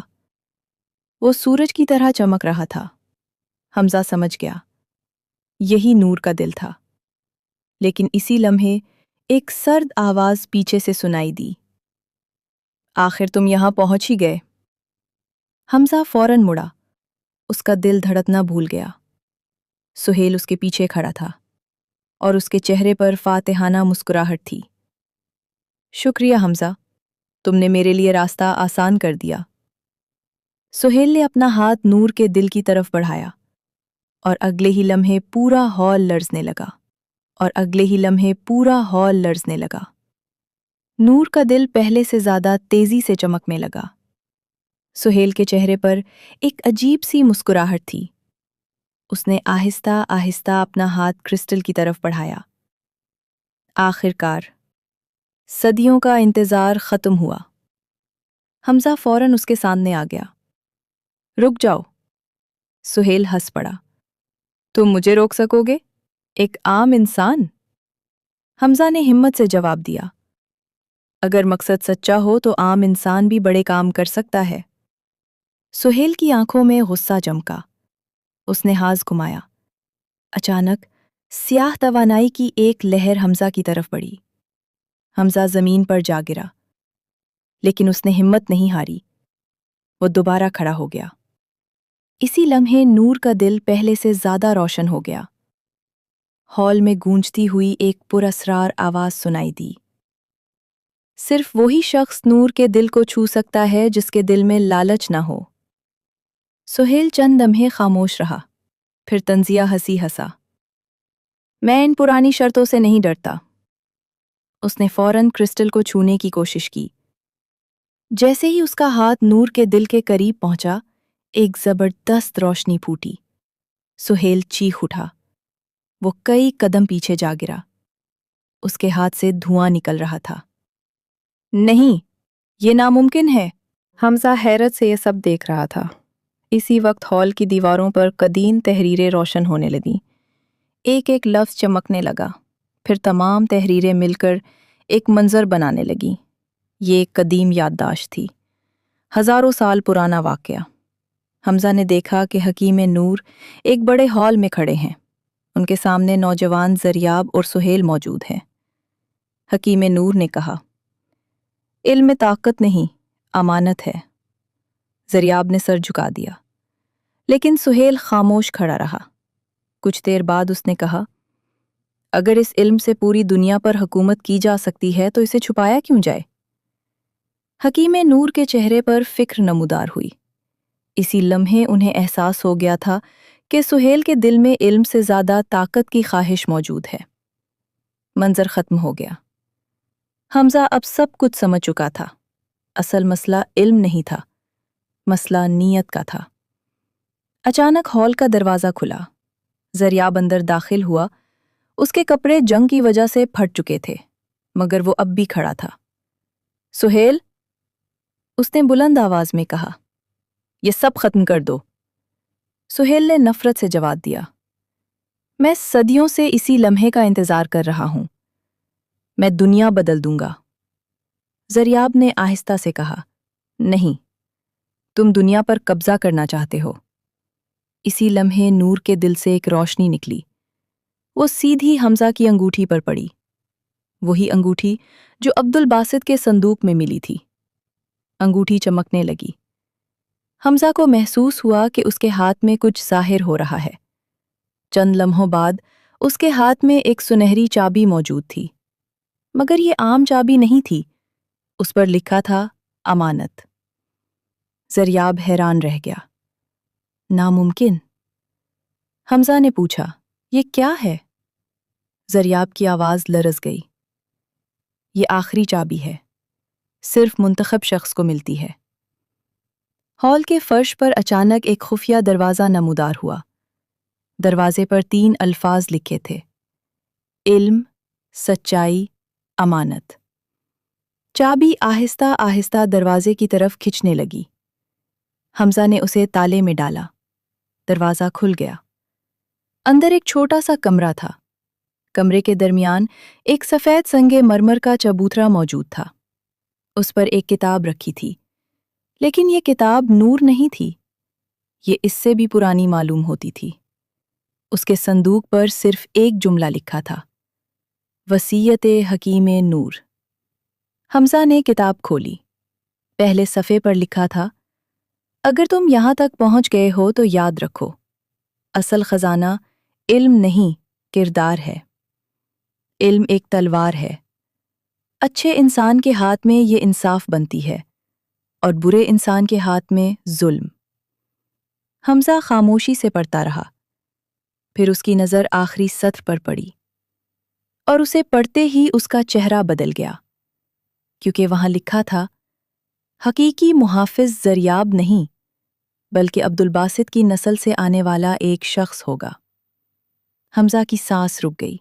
وہ سورج کی طرح چمک رہا تھا۔ حمزہ سمجھ گیا، یہی نور کا دل تھا۔ لیکن اسی لمحے ایک سرد آواز پیچھے سے سنائی دی، آخر تم یہاں پہنچ ہی گئے۔ حمزہ فوراً مڑا۔ اس کا دل دھڑکنا بھول گیا۔ سہیل اس کے پیچھے کھڑا تھا، اور اس کے چہرے پر فاتحانہ مسکراہٹ تھی۔ شکریہ حمزہ، تم نے میرے لیے راستہ آسان کر دیا۔ سہیل نے اپنا ہاتھ نور کے دل کی طرف بڑھایا، اور اگلے ہی لمحے پورا ہال لرزنے لگا۔ نور کا دل پہلے سے زیادہ تیزی سے چمکنے لگا۔ سہیل کے چہرے پر ایک عجیب سی مسکراہٹ تھی۔ اس نے آہستہ آہستہ اپنا ہاتھ کرسٹل کی طرف بڑھایا۔ آخر کار، صدیوں کا انتظار ختم ہوا۔ حمزہ فوراً اس کے سامنے آ گیا۔ رک جاؤ۔ سہیل ہنس پڑا۔ تم مجھے روک سکو گے؟ ایک عام انسان؟ حمزہ نے ہمت سے جواب دیا، اگر مقصد سچا ہو تو عام انسان بھی بڑے کام کر سکتا ہے۔ سہیل کی آنکھوں میں غصہ چمکا۔ اس نے ہاتھ گھمایا۔ اچانک سیاہ توانائی کی ایک لہر حمزہ کی طرف بڑھی۔ حمزہ زمین پر جا گرا، لیکن اس نے ہمت نہیں ہاری۔ وہ دوبارہ کھڑا ہو گیا۔ اسی لمحے نور کا دل پہلے سے زیادہ روشن ہو گیا۔ ہال میں گونجتی ہوئی ایک پراسرار آواز سنائی دی، صرف وہی شخص نور کے دل کو چھو سکتا ہے جس کے دل میں لالچ نہ ہو۔ سہیل چند لمحے خاموش رہا، پھر طنزیہ ہنسی ہنسا۔ میں ان پرانی شرطوں سے نہیں ڈرتا۔ اس نے فوراً کرسٹل کو چھونے کی کوشش کی۔ جیسے ہی اس کا ہاتھ نور کے دل کے قریب پہنچا، ایک زبردست روشنی پھوٹی۔ سہیل چیخ اٹھا۔ وہ کئی قدم پیچھے جا گرا۔ اس کے ہاتھ سے دھواں نکل رہا تھا۔ نہیں، یہ ناممکن ہے۔ حمزہ حیرت سے یہ سب دیکھ رہا تھا۔ اسی وقت ہال کی دیواروں پر قدیم تحریریں روشن ہونے لگیں۔ ایک ایک لفظ چمکنے لگا، پھر تمام تحریریں مل کر ایک منظر بنانے لگیں۔ یہ ایک قدیم یادداشت تھی، ہزاروں سال پرانا واقعہ۔ حمزہ نے دیکھا کہ حکیم نور ایک بڑے ہال میں کھڑے ہیں۔ ان کے سامنے نوجوان زریاب اور سہیل موجود ہیں۔ حکیم نور نے کہا، علم میں طاقت نہیں، امانت ہے۔ زریاب نے سر جھکا دیا، لیکن سہیل خاموش کھڑا رہا۔ کچھ دیر بعد اس نے کہا، اگر اس علم سے پوری دنیا پر حکومت کی جا سکتی ہے تو اسے چھپایا کیوں جائے؟ حکیم نور کے چہرے پر فکر نمودار ہوئی۔ اسی لمحے انہیں احساس ہو گیا تھا کہ سہیل کے دل میں علم سے زیادہ طاقت کی خواہش موجود ہے۔ منظر ختم ہو گیا۔ حمزہ اب سب کچھ سمجھ چکا تھا۔ اصل مسئلہ علم نہیں تھا، مسئلہ نیت کا تھا۔ اچانک ہال کا دروازہ کھلا۔ زریاب اندر داخل ہوا۔ اس کے کپڑے جنگ کی وجہ سے پھٹ چکے تھے، مگر وہ اب بھی کھڑا تھا۔ سہیل، اس نے بلند آواز میں کہا، یہ سب ختم کر دو۔ سہیل نے نفرت سے جواب دیا، میں صدیوں سے اسی لمحے کا انتظار کر رہا ہوں۔ میں دنیا بدل دوں گا۔ زریاب نے آہستہ سے کہا، نہیں، تم دنیا پر قبضہ کرنا چاہتے ہو۔ اسی لمحے نور کے دل سے ایک روشنی نکلی۔ وہ سیدھی حمزہ کی انگوٹھی پر پڑی، وہی انگوٹھی جو عبد الباسط کے صندوق میں ملی تھی۔ انگوٹھی چمکنے لگی۔ حمزہ کو محسوس ہوا کہ اس کے ہاتھ میں کچھ ظاہر ہو رہا ہے۔ چند لمحوں بعد اس کے ہاتھ میں ایک سنہری چابی موجود تھی، مگر یہ عام چابی نہیں تھی۔ اس پر لکھا تھا امانت۔ زریاب حیران رہ گیا۔ ناممکن؟ حمزہ نے پوچھا، یہ کیا ہے؟ زریاب کی آواز لرز گئی۔ یہ آخری چابی ہے، صرف منتخب شخص کو ملتی ہے۔ ہال کے فرش پر اچانک ایک خفیہ دروازہ نمودار ہوا۔ دروازے پر 3 الفاظ لکھے تھے، علم، سچائی، امانت۔ چابی آہستہ آہستہ دروازے کی طرف کھنچنے لگی۔ حمزہ نے اسے تالے میں ڈالا۔ دروازہ کھل گیا۔ اندر ایک چھوٹا سا کمرہ تھا۔ کمرے کے درمیان ایک سفید سنگ مرمر کا چبوترا موجود تھا۔ اس پر ایک کتاب رکھی تھی، لیکن یہ کتاب نور نہیں تھی۔ یہ اس سے بھی پرانی معلوم ہوتی تھی۔ اس کے صندوق پر صرف ایک جملہ لکھا تھا، وصیت حکیم نور۔ حمزہ نے کتاب کھولی۔ پہلے صفحے پر لکھا تھا، اگر تم یہاں تک پہنچ گئے ہو تو یاد رکھو، اصل خزانہ علم نہیں، کردار ہے۔ علم ایک تلوار ہے۔ اچھے انسان کے ہاتھ میں یہ انصاف بنتی ہے، اور برے انسان کے ہاتھ میں ظلم۔ حمزہ خاموشی سے پڑھتا رہا۔ پھر اس کی نظر آخری سطر پر پڑی، اور اسے پڑھتے ہی اس کا چہرہ بدل گیا، کیونکہ وہاں لکھا تھا، حقیقی محافظ زریاب نہیں، بلکہ عبد الباسط کی نسل سے آنے والا ایک شخص ہوگا۔ حمزہ کی سانس رک گئی۔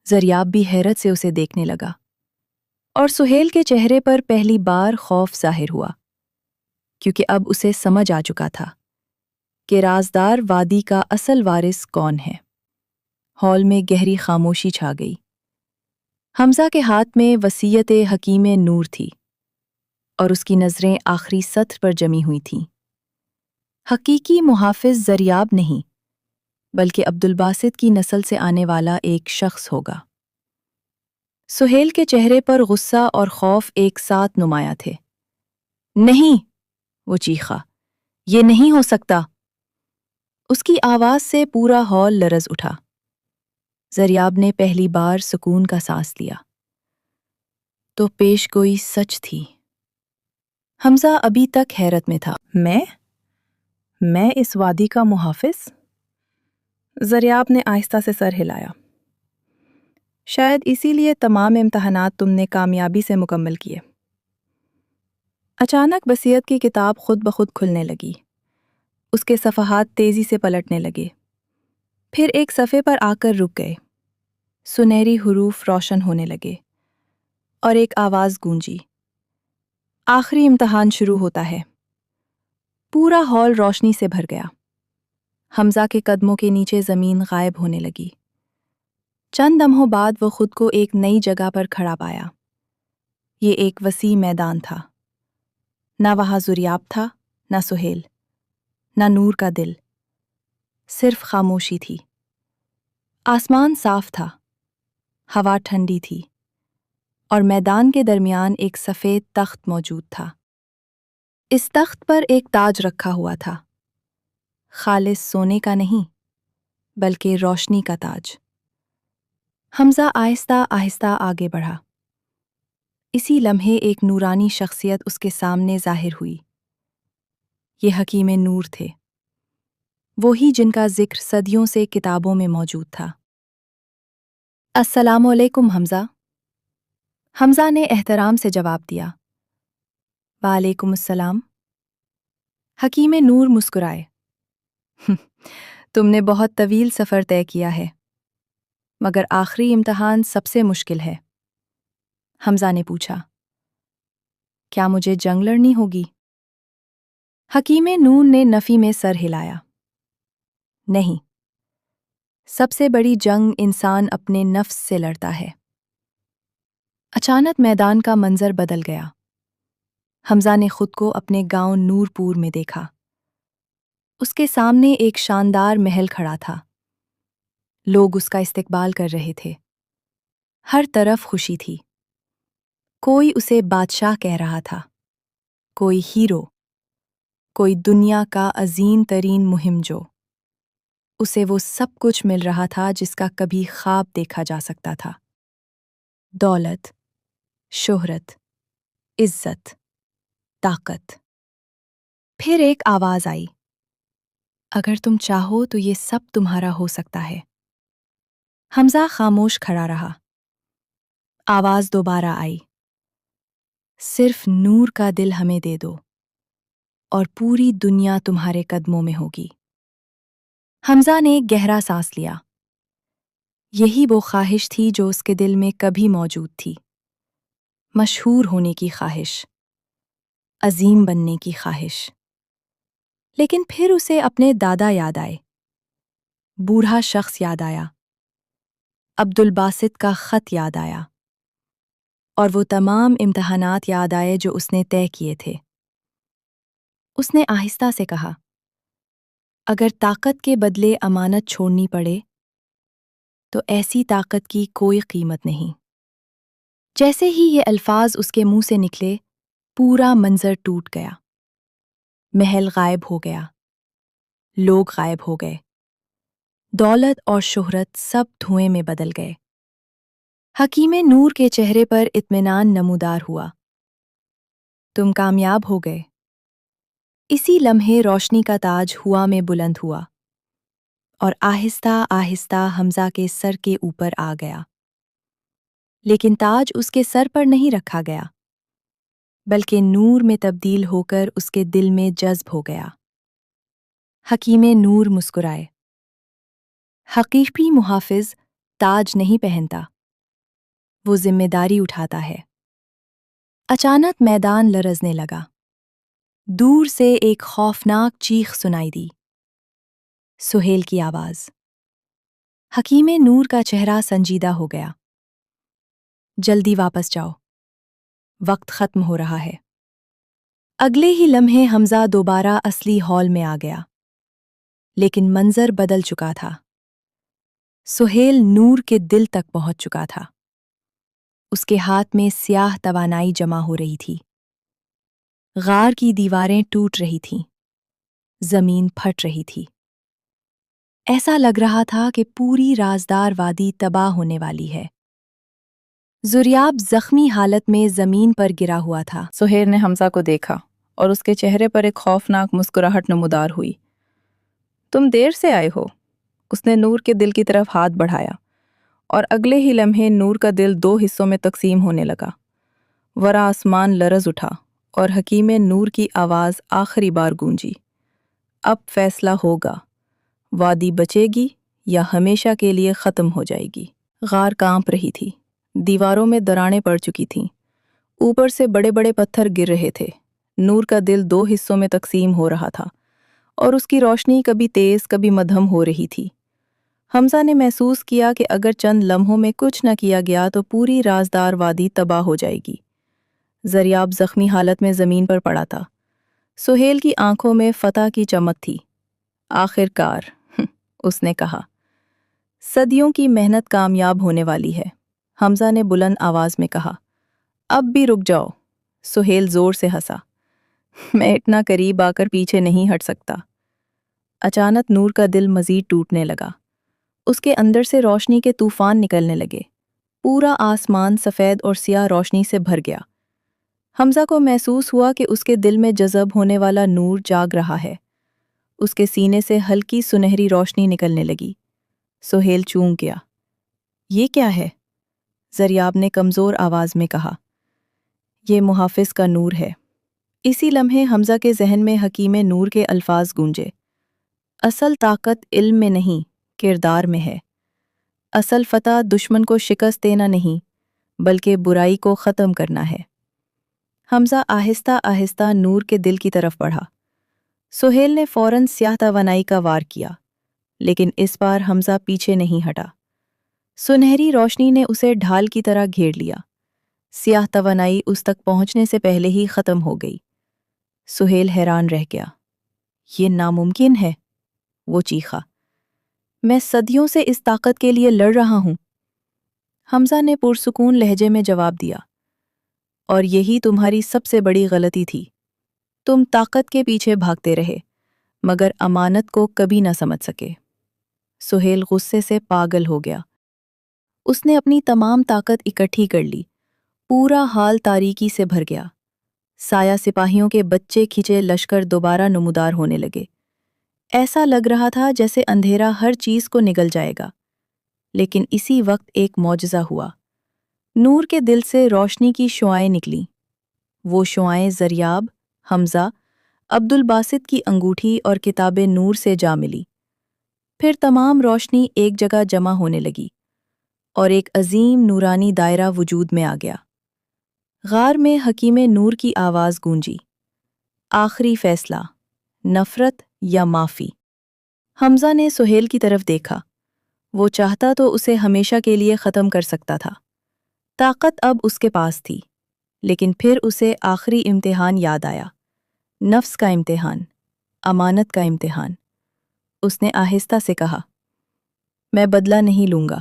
زریاب بھی حیرت سے اسے دیکھنے لگا، اور سہیل کے چہرے پر پہلی بار خوف ظاہر ہوا، کیونکہ اب اسے سمجھ آ چکا تھا کہ رازدار وادی کا اصل وارث کون ہے۔ ہال میں گہری خاموشی چھا گئی۔ حمزہ کے ہاتھ میں وصیت حکیم نور تھی، اور اس کی نظریں آخری سطر پر جمی ہوئی تھیں۔ حقیقی محافظ زریاب نہیں، بلکہ عبد الباسط کی نسل سے آنے والا ایک شخص ہوگا۔ سہیل کے چہرے پر غصہ اور خوف ایک ساتھ نمایاں تھے۔ نہیں، وہ چیخا، یہ نہیں ہو سکتا۔ اس کی آواز سے پورا ہال لرز اٹھا۔ زریاب نے پہلی بار سکون کا سانس لیا۔ تو پیش گوئی سچ تھی۔ حمزہ ابھی تک حیرت میں تھا۔ میں اس وادی کا محافظ؟ زریاب نے آہستہ سے سر ہلایا۔ شاید اسی لیے تمام امتحانات تم نے کامیابی سے مکمل کیے۔ اچانک وصیت کی کتاب خود بخود کھلنے لگی۔ اس کے صفحات تیزی سے پلٹنے لگے، پھر ایک صفحے پر آ کر رک گئے۔ سنہری حروف روشن ہونے لگے اور ایک آواز گونجی، آخری امتحان شروع ہوتا ہے۔ پورا ہال روشنی سے بھر گیا۔ حمزہ کے قدموں کے نیچے زمین غائب ہونے لگی۔ چند لمحوں بعد وہ خود کو ایک نئی جگہ پر کھڑا پایا۔ یہ ایک وسیع میدان تھا۔ نہ وہاں ذریاب تھا، نہ سہیل، نہ نور کا دل، صرف خاموشی تھی۔ آسمان صاف تھا، ہوا ٹھنڈی تھی، اور میدان کے درمیان ایک سفید تخت موجود تھا۔ اس تخت پر ایک تاج رکھا ہوا تھا، خالص سونے کا نہیں، بلکہ روشنی کا تاج۔ حمزہ آہستہ آہستہ آگے بڑھا۔ اسی لمحے ایک نورانی شخصیت اس کے سامنے ظاہر ہوئی۔ یہ حکیم نور تھے، وہی جن کا ذکر صدیوں سے کتابوں میں موجود تھا۔ السلام علیکم حمزہ۔ حمزہ نے احترام سے جواب دیا۔ وعلیکم السلام۔ حکیم نور مسکرائے۔ تم نے بہت طویل سفر طے کیا ہے، مگر آخری امتحان سب سے مشکل ہے۔ حمزہ نے پوچھا، کیا مجھے جنگ لڑنی ہوگی؟ حکیم نور نے نفی میں سر ہلایا۔ نہیں، سب سے بڑی جنگ انسان اپنے نفس سے لڑتا ہے۔ اچانک میدان کا منظر بدل گیا۔ حمزہ نے خود کو اپنے گاؤں نور پور میں دیکھا۔ اس کے سامنے ایک شاندار محل کھڑا تھا۔ لوگ اس کا استقبال کر رہے تھے۔ ہر طرف خوشی تھی۔ کوئی اسے بادشاہ کہہ رہا تھا، کوئی ہیرو، کوئی دنیا کا عظیم ترین مہم جو۔ اسے وہ سب کچھ مل رہا تھا جس کا کبھی خواب دیکھا جا سکتا تھا۔ دولت، شہرت، عزت، طاقت۔ پھر ایک آواز آئی، اگر تم چاہو تو یہ سب تمہارا ہو سکتا ہے۔ حمزہ خاموش کھڑا رہا۔ آواز دوبارہ آئی، صرف نور کا دل ہمیں دے دو اور پوری دنیا تمہارے قدموں میں ہوگی۔ حمزہ نے گہرا سانس لیا۔ یہی وہ خواہش تھی جو اس کے دل میں کبھی موجود تھی، مشہور ہونے کی خواہش، عظیم بننے کی خواہش۔ لیکن پھر اسے اپنے دادا یاد آئے، بوڑھا شخص یاد آیا، عبدالباسط کا خط یاد آیا، اور وہ تمام امتحانات یاد آئے جو اس نے طے کیے تھے۔ اس نے آہستہ سے کہا، اگر طاقت کے بدلے امانت چھوڑنی پڑے تو ایسی طاقت کی کوئی قیمت نہیں۔ جیسے ہی یہ الفاظ اس کے منہ سے نکلے، پورا منظر ٹوٹ گیا۔ محل غائب ہو گیا، لوگ غائب ہو گئے، دولت اور شہرت سب دھوئیں میں بدل گئے۔ حکیم نور کے چہرے پر اطمینان نمودار ہوا۔ تم کامیاب ہو گئے۔ اسی لمحے روشنی کا تاج ہوا میں بلند ہوا اور آہستہ آہستہ حمزہ کے سر کے اوپر آ گیا۔ لیکن تاج اس کے سر پر نہیں رکھا گیا، بلکہ نور میں تبدیل ہو کر اس کے دل میں جذب ہو گیا۔ حکیم نور مسکرائے۔ حقیقی محافظ تاج نہیں پہنتا، وہ ذمہ داری اٹھاتا ہے۔ اچانک میدان لرزنے لگا۔ دور سے ایک خوفناک چیخ سنائی دی۔ سہیل کی آواز۔ حکیم نور کا چہرہ سنجیدہ ہو گیا۔ جلدی واپس جاؤ، وقت ختم ہو رہا ہے۔ اگلے ہی لمحے حمزہ دوبارہ اصلی ہال میں آ گیا، لیکن منظر بدل چکا تھا۔ سہیل نور کے دل تک پہنچ چکا تھا۔ اس کے ہاتھ میں سیاہ توانائی جمع ہو رہی تھی۔ غار کی دیواریں ٹوٹ رہی تھیں، زمین پھٹ رہی تھی۔ ایسا لگ رہا تھا کہ پوری رازدار وادی تباہ ہونے والی ہے۔ ذریاب زخمی حالت میں زمین پر گرا ہوا تھا۔ سہیل نے حمزہ کو دیکھا اور اس کے چہرے پر ایک خوفناک مسکراہٹ نمودار ہوئی۔ تم دیر سے آئے ہو۔ اس نے نور کے دل کی طرف ہاتھ بڑھایا اور اگلے ہی لمحے نور کا دل 2 حصوں میں تقسیم ہونے لگا۔ ورا آسمان لرز اٹھا اور حکیم نور کی آواز آخری بار گونجی، اب فیصلہ ہوگا، وادی بچے گی یا ہمیشہ کے لیے ختم ہو جائے گی۔ غار کانپ رہی تھی، دیواروں میں دراڑیں پڑ چکی تھیں، اوپر سے بڑے بڑے پتھر گر رہے تھے۔ نور کا دل 2 حصوں میں تقسیم ہو رہا تھا اور اس کی روشنی کبھی تیز کبھی مدھم ہو رہی تھی۔ حمزہ نے محسوس کیا کہ اگر چند لمحوں میں کچھ نہ کیا گیا تو پوری رازدار وادی تباہ ہو جائے گی۔ زریاب زخمی حالت میں زمین پر پڑا تھا۔ سہیل کی آنکھوں میں فتح کی چمک تھی۔ آخر کار، اس نے کہا، صدیوں کی محنت کامیاب ہونے والی ہے۔ حمزہ نے بلند آواز میں کہا، اب بھی رک جاؤ۔ سہیل زور سے ہنسا، میں اتنا قریب آ کر پیچھے نہیں ہٹ سکتا۔ اچانک نور کا دل مزید ٹوٹنے لگا۔ اس کے اندر سے روشنی کے طوفان نکلنے لگے۔ پورا آسمان سفید اور سیاہ روشنی سے بھر گیا۔ حمزہ کو محسوس ہوا کہ اس کے دل میں جذب ہونے والا نور جاگ رہا ہے۔ اس کے سینے سے ہلکی سنہری روشنی نکلنے لگی۔ سہیل چونک گیا۔ یہ کیا ہے؟ زریاب نے کمزور آواز میں کہا، یہ محافظ کا نور ہے۔ اسی لمحے حمزہ کے ذہن میں حکیم نور کے الفاظ گونجے، اصل طاقت علم میں نہیں، کردار میں ہے۔ اصل فتح دشمن کو شکست دینا نہیں، بلکہ برائی کو ختم کرنا ہے۔ حمزہ آہستہ آہستہ نور کے دل کی طرف بڑھا۔ سہیل نے فوراً سیاہ توانائی کا وار کیا، لیکن اس بار حمزہ پیچھے نہیں ہٹا۔ سنہری روشنی نے اسے ڈھال کی طرح گھیر لیا۔ سیاہ توانائی اس تک پہنچنے سے پہلے ہی ختم ہو گئی۔ سہیل حیران رہ گیا۔ یہ ناممکن ہے، وہ چیخا۔ میں صدیوں سے اس طاقت کے لیے لڑ رہا ہوں۔ حمزہ نے پرسکون لہجے میں جواب دیا، اور یہی تمہاری سب سے بڑی غلطی تھی۔ تم طاقت کے پیچھے بھاگتے رہے، مگر امانت کو کبھی نہ سمجھ سکے۔ سہیل غصے سے پاگل ہو گیا۔ اس نے اپنی تمام طاقت اکٹھی کر لی۔ پورا حال تاریکی سے بھر گیا۔ سایہ سپاہیوں کے بچے کھچے لشکر دوبارہ نمودار ہونے لگے۔ ایسا لگ رہا تھا جیسے اندھیرا ہر چیز کو نگل جائے گا۔ لیکن اسی وقت ایک معجزہ ہوا۔ نور کے دل سے روشنی کی شعائیں نکلیں۔ وہ شعائیں زریاب، حمزہ، عبد الباسط کی انگوٹھی اور کتاب نور سے جا ملی۔ پھر تمام روشنی ایک جگہ جمع ہونے لگی اور ایک عظیم نورانی دائرہ وجود میں آ گیا۔ غار میں حکیم نور کی آواز گونجی، آخری فیصلہ، نفرت یا معافی۔ حمزہ نے سہیل کی طرف دیکھا۔ وہ چاہتا تو اسے ہمیشہ کے لیے ختم کر سکتا تھا۔ طاقت اب اس کے پاس تھی، لیکن پھر اسے آخری امتحان یاد آیا، نفس کا امتحان، امانت کا امتحان۔ اس نے آہستہ سے کہا، میں بدلہ نہیں لوں گا،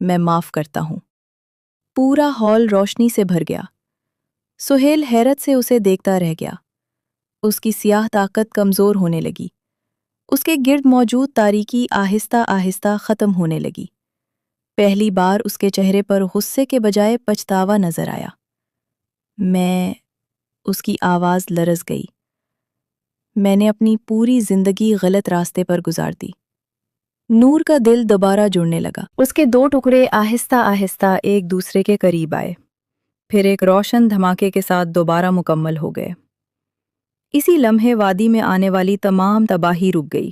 میں معاف کرتا ہوں۔ پورا ہال روشنی سے بھر گیا۔ سہیل حیرت سے اسے دیکھتا رہ گیا۔ اس کی سیاہ طاقت کمزور ہونے لگی۔ اس کے گرد موجود تاریکی آہستہ آہستہ ختم ہونے لگی۔ پہلی بار اس کے چہرے پر غصے کے بجائے پچھتاوا نظر آیا۔ اس کی آواز لرز گئی۔ میں نے اپنی پوری زندگی غلط راستے پر گزار دی۔ نور کا دل دوبارہ جڑنے لگا۔ اس کے 2 ٹکڑے آہستہ آہستہ ایک دوسرے کے قریب آئے، پھر ایک روشن دھماکے کے ساتھ دوبارہ مکمل ہو گئے۔ اسی لمحے وادی میں آنے والی تمام تباہی رک گئی۔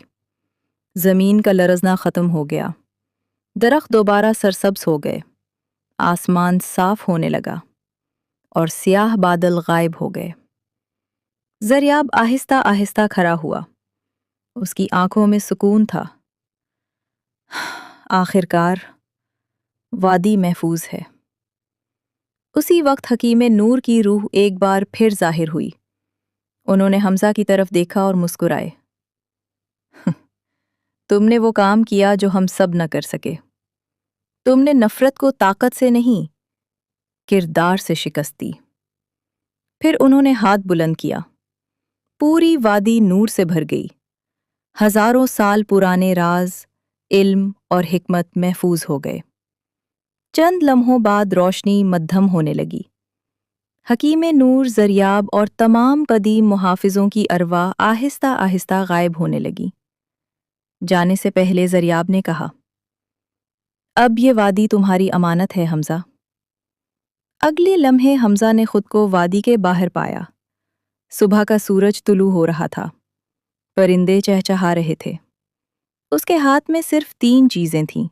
زمین کا لرزنا ختم ہو گیا۔ درخت دوبارہ سرسبز ہو گئے۔ آسمان صاف ہونے لگا اور سیاہ بادل غائب ہو گئے۔ زریاب آہستہ آہستہ کھڑا ہوا۔ اس کی آنکھوں میں سکون تھا۔ آخر کار وادی محفوظ ہے۔ اسی وقت حکیم نور کی روح ایک بار پھر ظاہر ہوئی۔ انہوں نے حمزہ کی طرف دیکھا اور مسکرائے۔ تم نے وہ کام کیا جو ہم سب نہ کر سکے۔ تم نے نفرت کو طاقت سے نہیں، کردار سے شکست دی۔ پھر انہوں نے ہاتھ بلند کیا۔ پوری وادی نور سے بھر گئی۔ ہزاروں سال پرانے راز، علم اور حکمت محفوظ ہو گئے۔ چند لمحوں بعد روشنی مدھم ہونے لگی۔ حکیم نور، زریاب اور تمام قدیم محافظوں کی ارواح آہستہ آہستہ غائب ہونے لگی۔ جانے سے پہلے زریاب نے کہا، اب یہ وادی تمہاری امانت ہے حمزہ۔ اگلے لمحے حمزہ نے خود کو وادی کے باہر پایا۔ صبح کا سورج طلوع ہو رہا تھا۔ پرندے چہچہا رہے تھے۔ اس کے ہاتھ میں صرف 3 چیزیں تھیں: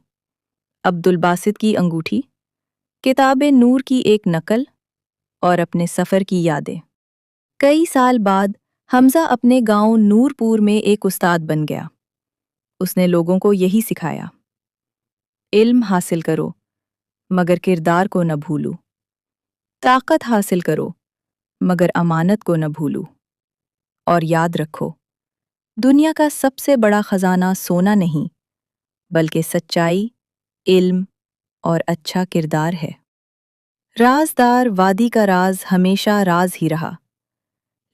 عبدالباسط کی انگوٹھی، کتاب نور کی ایک نقل اور اپنے سفر کی یادیں۔ کئی سال بعد حمزہ اپنے گاؤں نور پور میں ایک استاد بن گیا۔ اس نے لوگوں کو یہی سکھایا: علم حاصل کرو مگر کردار کو نہ بھولو، طاقت حاصل کرو مگر امانت کو نہ بھولو، اور یاد رکھو دنیا کا سب سے بڑا خزانہ سونا نہیں بلکہ سچائی، علم اور اچھا کردار ہے۔ رازدار وادی کا راز ہمیشہ راز ہی رہا،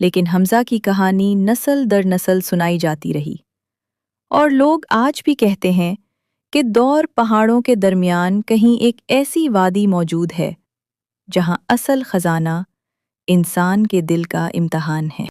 لیکن حمزہ کی کہانی نسل در نسل سنائی جاتی رہی، اور لوگ آج بھی کہتے ہیں کہ دور پہاڑوں کے درمیان کہیں ایک ایسی وادی موجود ہے جہاں اصل خزانہ انسان کے دل کا امتحان ہے۔